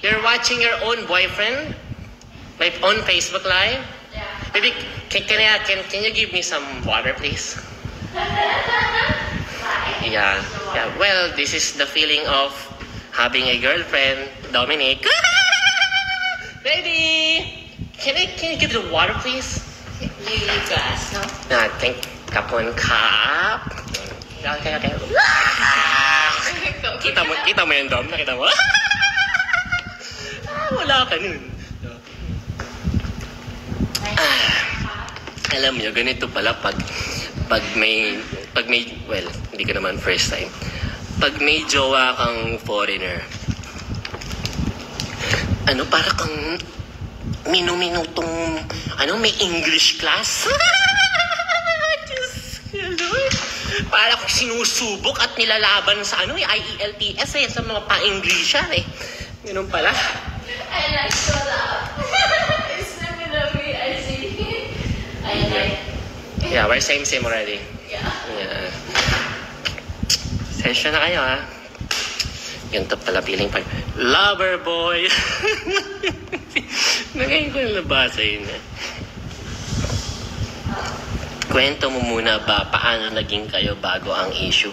You're watching your own boyfriend? My own Facebook Live? Yeah. Baby, can you give me some water, please? Yeah. Well, this is the feeling of having a girlfriend, Dominic. Baby, can you give the water, please? You glass, no? Thank kapon kap. Okay. Kita mo yung Dom? Nakita mo? Wala ka nun. Alam niyo, ganito pala pag may, well, hindi ko naman first time. Pag may jowa kang foreigner, para kang minuminutong, may English class. Para kung sinusubok at nilalaban sa IELTS sa mga pa-Englishan Ganun pala. I like so loud. It's not gonna be, I see. I like. Yeah, we're same already. Yeah. Session na kayo, ha? Ganito pala feeling pag lover boy. Nagayon ko yung labasa yun. Kwento mo muna ba paano naging kayo bago ang issue?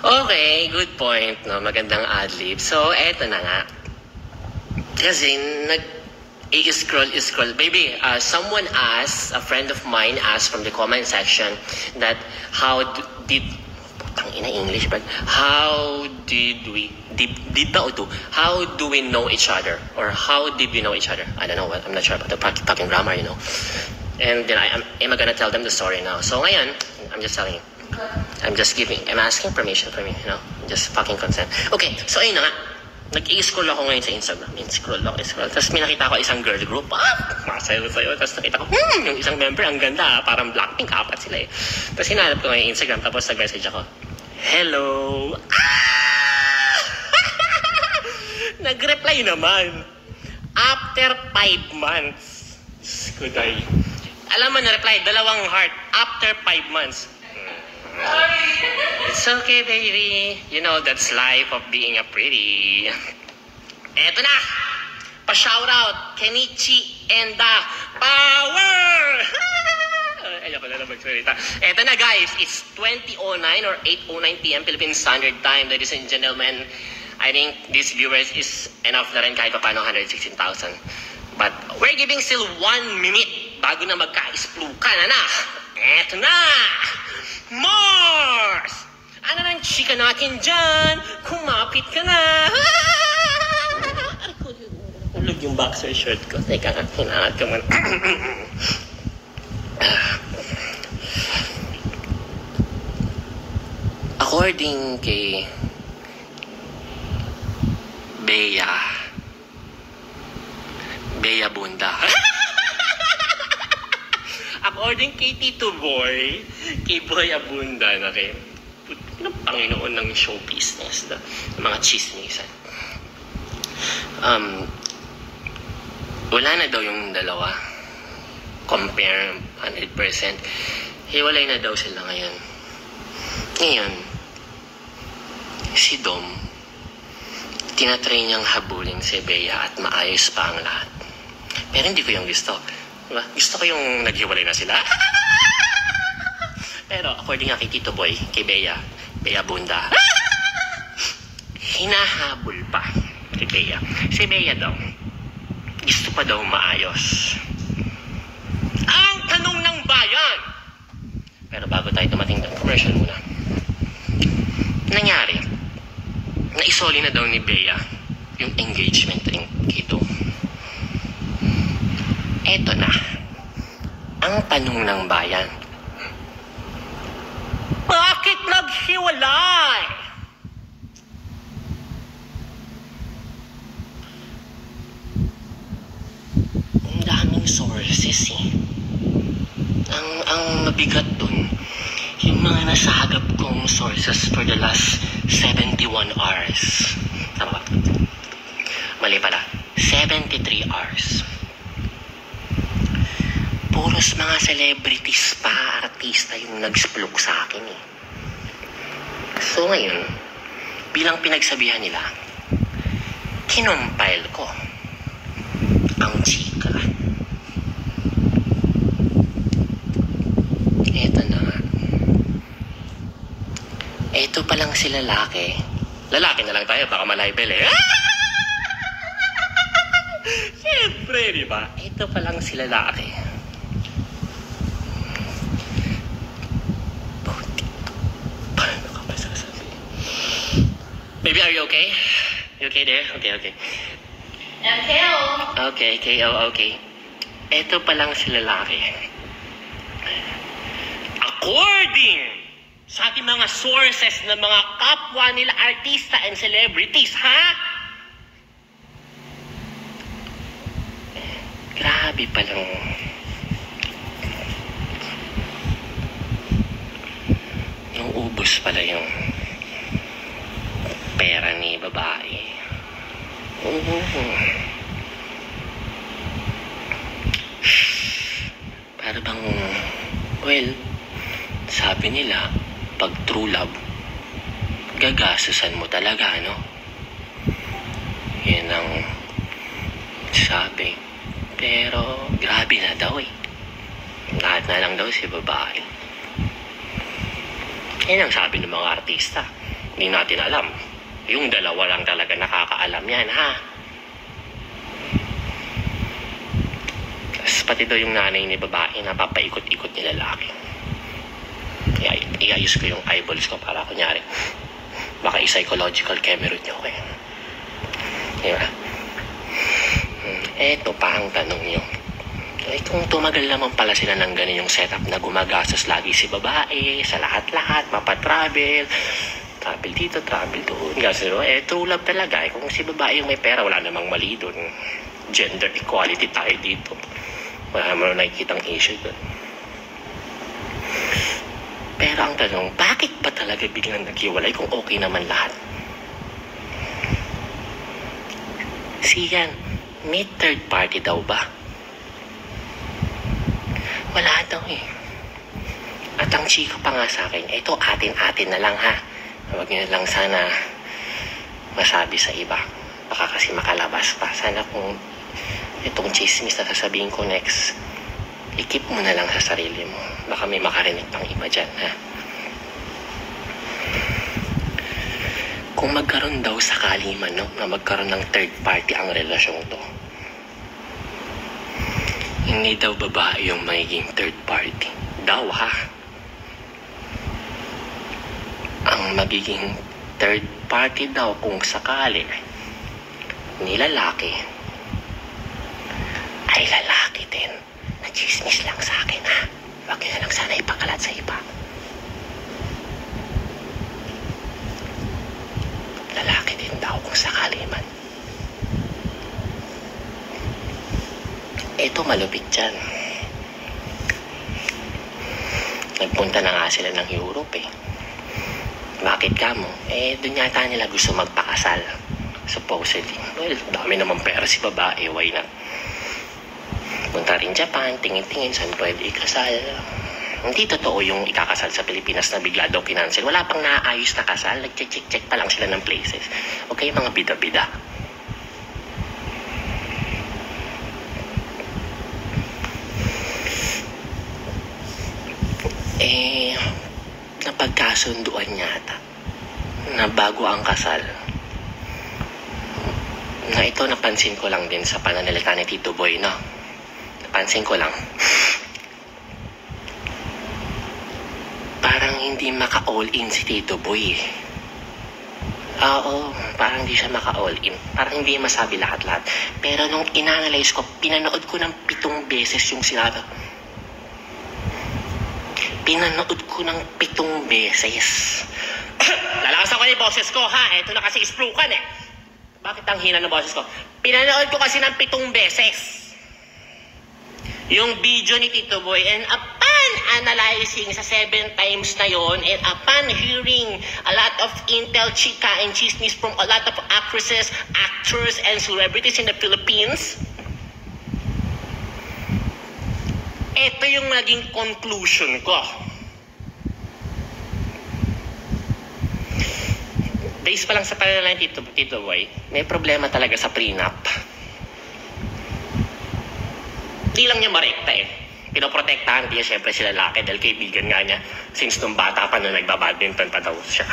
Okay, good point, no? Magandang ad-lib. So, eto na nga. Kasi, scroll. Baby, someone asked, a friend of mine asked from the comment section that how did we know each other? Or how did we know each other? I don't know. I'm not sure about the fucking grammar, And then am I gonna tell them the story now? So ngayon, I'm just telling you. I'm asking permission from you, Just fucking consent. Okay, so ayun na nga. Nag-i-scroll ako ngayon sa Instagram. Scroll. Tapos may nakita ko isang girl group. Masayo. Tapos nakita ko, yung isang member, ang ganda. Parang Blackpink, apat sila Tapos hinanap ko ngayon Instagram. Tapos nag-message ako, hello. Nag-reply naman. After 5 months. Skuday. Alam mo na-reply, 2 heart. After 5 months. It's okay, baby. That's life of being a pretty. Eto na! Pa-shoutout, Kenichi and the Power! Ayoko na magsalita. Eto na, guys. It's 20:09 or 8:09 p.m. Philippine Standard Time. Ladies and gentlemen, I think this viewers is enough na rin kahit paano 116,000. But we're giving still 1 minute bago na magka-explukan na. Eto na! Mars! Ano nang chika natin dyan? Kumapit ka na! Ulog yung boxer shirt ko. Teka nga, hinangat ka man. According kay Bea Bunda. According kay Tito Boy, kay Boy Abunda, ng Panginoon ng show business, ng mga chismisan. Wala na daw yung dalawa. Compare 100%. Hiwalay na daw sila ngayon. Ngayon, si Dom, tinatry niyang habulin si Bea at maayos pa ang lahat. Pero hindi ko yung gusto. Diba? Gusto ko yung naghiwalay na sila. Pero according nga kay Tito Boy, kay Bea Bunda, hinahabol pa kay Bea. Si Bea daw, gusto pa daw maayos. Ang tanong ng bayan! Pero bago tayo tumating ng commercial muna. Nangyari, naisoli na daw ni Bea yung engagement ring kay Dom. Eto na, ang tanong ng bayan. Bakit naghiwalay? Ang daming sources Ang mabigat dun, yung mga nasagap kong sources for the last 71 hours. Tama ba? Mali pala. 73 hours. Puros mga celebrities pa, artista yung nag-splok sa akin So ngayon, bilang pinagsabihan nila, kinumpile ko ang chika. Eto na nga. Eto palang si lalaki. Lalaki na lang tayo, baka malibel eh. Siyempre, di ba? Ito palang si lalaki. Paano ka ba sasabihin? Baby, are you okay? You okay there? Okay. MKO. Okay, okay. Ito palang si lalaki. According sa ating mga sources ng mga kapwa nila artista and celebrities, ha? Grabe palang nauubos pala yung pera ni babae. Para bang, well, sabi nila, pag true love, gagastusan mo talaga, no? Yan ang sabi. Pero, grabe na daw eh. Lahat na lang daw si babae. Yan ang sabi ng mga artista. Hindi natin alam. Yung dalawa lang talaga nakakaalam yan, ha? Tapos pati daw yung nanay ni babae napapaikot-ikot ni lalaki. Kaya iayos ko yung eyeballs ko para kunyari baka i-psychological camera nyo ko eh. Diba? Eto pa ang tanong nyo. Kung tumagal naman pala sila ng ganun yung setup na gumagastos lagi si babae sa lahat-lahat, mapatravel, travel dito, travel doon. Kasi true love talaga. Kung si babae yung may pera, wala namang mali doon. Gender equality tayo dito. Wala naman nakikitang issue doon. Pero ang tanong, bakit ba talaga biglang naghiwalay kung okay naman lahat? Siyan, may third party daw ba? Wala daw eh. At ang chika pa nga sa akin, ito atin-atin na lang ha. Huwag nyo lang sana masabi sa iba. Baka kasi makalabas pa. Sana kung itong chismis na sasabihin ko next, i-keep mo na lang sa sarili mo. Baka may makarinig pang iba dyan, ha? Kung magkaroon daw sakali man, no, na magkaroon ng third party ang relasyong to, hindi daw babae yung magiging third party. Daw, ha? Ang magiging third party daw kung sakali ni lalaki ay lalaki din. Chismis lang sa akin, ha? Huwag nyo na lang sana ipakalat sa iba. Lalaki din daw kung sakali man. Ito malupit dyan. Nagpunta na nga sila ng Europe eh. Bakit ka mo? Doon yata nila gusto magpakasal. Supposedly. Well, dami naman pera si babae. Why not? Punta rin Japan, tingin-tingin saan pwede ikasal. Hindi totoo yung ikakasal sa Pilipinas na bigla daw kinancel. Wala pang naayos na kasal. Nag-check pa lang sila ng places. Okay, mga bida-bida. Napagkasunduan yata na bago ang kasal. Na ito napansin ko lang din sa pananalita ni Tito Boy, no? Pansin ko lang, parang hindi maka-all in si Tito Boy. Oo, parang hindi siya maka-all in. Parang hindi masabi lahat-lahat. Pero nung inanalyze ko, pinanood ko ng 7 beses yung sinabi. Pinanood ko ng 7 beses. Lalakas ako yung boses ko, ha? Ito na kasi isplukan eh. Bakit ang hina ng boses ko? Pinanood ko kasi ng 7 beses yung video ni Tito Boy, and upon analyzing sa 7 times na yon, and upon hearing a lot of intel, chika, and chismis from a lot of actresses, actors, and celebrities in the Philippines, ito yung naging conclusion ko. Based pa lang sa pananaw ni Tito Boy, may problema talaga sa prenup. Di lang niya marekta eh. Pinoprotektahan niya syempre si lalaki dahil kaibigan nga niya since nung bata pa nung nagbabadminton pa daw siya.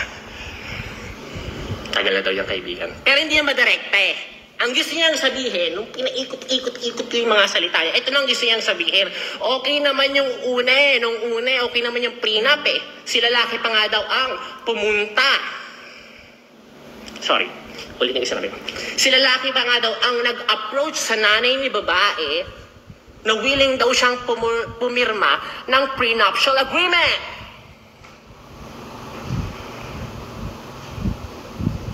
Tagal na daw yung kaibigan. Pero hindi niya madirekta eh. Ang gusto niyang sabihin, nung pinaikot-ikot yung mga salita niya, ito nang gusto niyang sabihin, okay naman yung nung una, okay naman yung prenup eh. Si lalaki pa nga daw ang pumunta. Sorry, ulit yung sinabi ko. Si lalaki pa nga daw ang nag-approach sa nanay ni babae na willing daw siyang pumirma ng prenuptial agreement.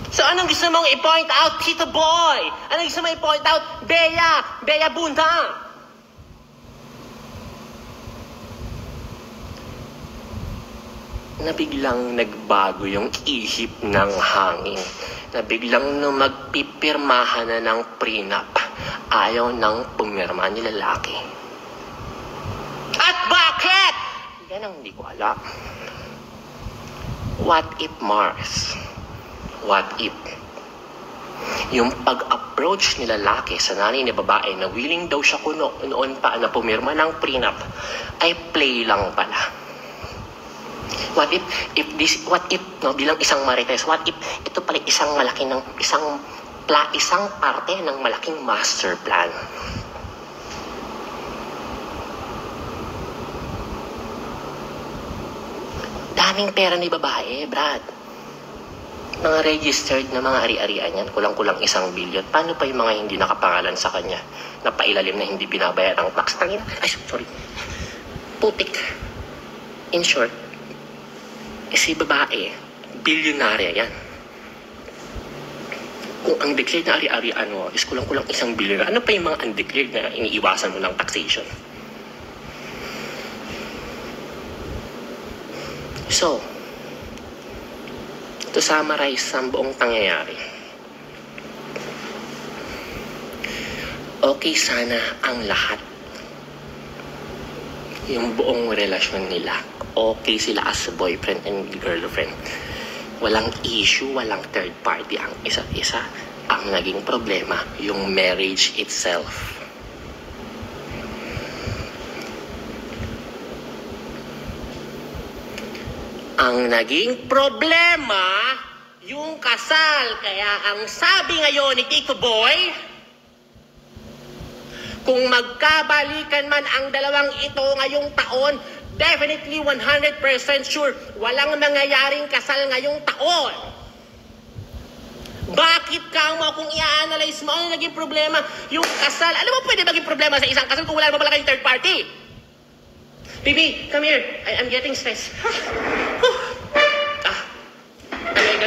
So, anong gusto mong i-point out, Tito Boy? Anong gusto mong i-point out, Bea Bunda? Na biglang nagbago yung ihip ng hangin. Na biglang nung magpipirmahan na ng prenup, ayaw nang pumirma ni lalaki. At bakit? Yan ang hindi ko alam. What if Mars? What if yung pag-approach ni lalaki sa nanay ni babae na willing daw siya noon pa na pumirma ng prenup ay play lang pala? What if bilang isang marites, what if ito pala isang parte ng malaking master plan? Daming pera ni babae, Brad. Mga registered na mga ari-arian yan, kulang-kulang 1 billion. Paano pa yung mga hindi nakapangalan sa kanya na pailalim na hindi binabayad ang tax? Ay, sorry. Putik. In short, si babae, bilyonarya yan. Kung ang declared na ari-arian mo is kulang-kulang 1 billion, ano pa yung mga undeclared na iniiwasan mo ng taxation? So, to summarize ang buong pangyayari, okay sana ang lahat. Yung buong relasyon nila, okay sila as boyfriend and girlfriend. Walang issue, walang third party ang isa't isa. Ang naging problema, yung marriage itself. Ang naging problema, yung kasal. Kaya ang sabi ngayon ni Tito Boy, kung magkabalikan man ang dalawang ito ngayong taon, definitely 100% sure, walang mangyayaring kasal ngayong taon. Bakit ka mo kung i-analyze mo, ano naging problema? Yung kasal, alam mo pwede maging problema sa isang kasal kung wala mo pala kayong third party? Baby, come here. I'm getting stressed. Come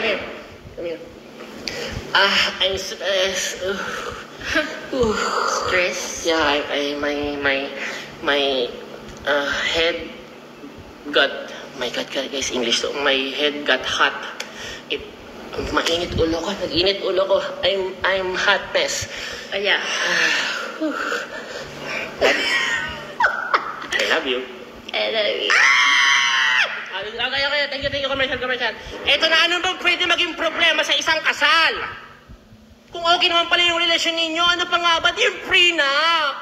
here. I'm stressed. Stress? Yeah, my head got, my God guys, English to. My head got hot. Mainit ulo ko, nag-init ulo ko. I'm hot mess. Yeah. I love you. I love you. Okay. Thank you, commercial. Ito na, ano bang pwede maging problema sa isang kasal? Kung okay naman pala yung relasyon ninyo, ano pa nga ba yung prenup?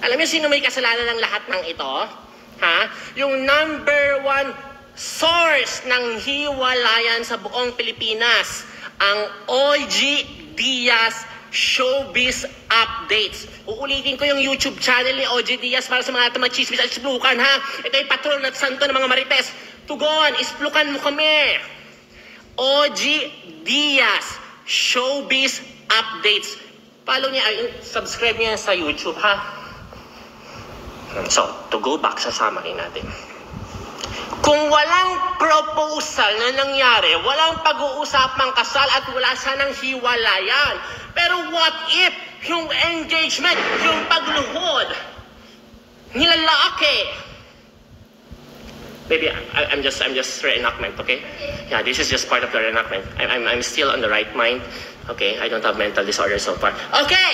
Alam niyo sino may kasalanan ng lahat ng ito? Ha? Yung number 1 source ng hiwalayan sa buong Pilipinas, ang OG Diaz Showbiz Updates. Uulitin ko yung YouTube channel ni OG Diaz para sa mga machismis at isplukan, ha? Ito ay patron at santo ng mga marites. Tugon, isplukan mo kami. OG Diaz Showbiz Updates. Follow niya, subscribe niya sa YouTube, ha? So, to go back sa summary natin. Kung walang proposal na nangyari, walang pag-uusapang kasal at wala sanang hiwalayan. Pero what if yung engagement, yung pagluhod, nilalaki? Baby, I'm just reenactment, okay? Yeah, this is just part of the reenactment. I'm still on the right mind. Okay, I don't have mental disorder so far. Okay!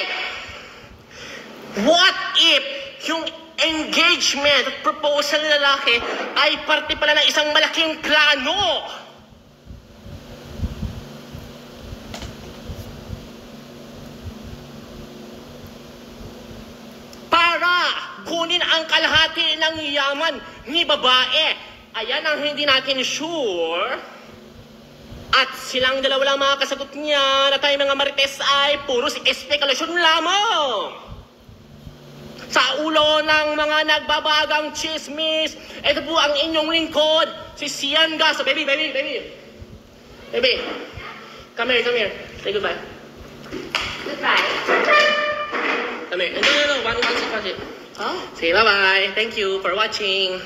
What if yung engagement at proposal ng lalaki ay parte pala ng isang malaking plano. Para kunin ang kalahati ng yaman ni babae. Ayan ang hindi natin sure. At silang dalawa lang makakasagot niya na tayo mga marites ay puro espekulasyon lamang. Sa ulo ng mga nagbabagang chismis, ito po ang inyong lingkod, si Sian Gaso. Baby. Come here. Say goodbye. Goodbye. Come here. No. One sit. Oh? Say bye-bye. Thank you for watching.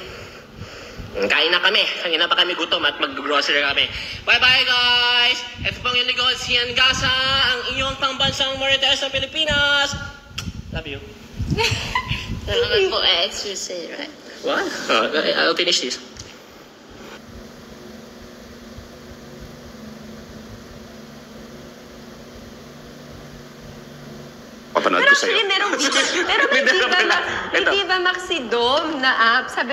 Kain na kami. Kanina pa kami gutom at mag-grocery kami. Bye-bye, guys! Ito pong yung lingkod, Sian Gasa, ang inyong pambansang marites sa Pilipinas. Love you. Kailangan ko extra say, right? What? I'll finish this. Papanood Pero ko sa'yo. actually, merong hindi ba Maxi Dome na app, sabi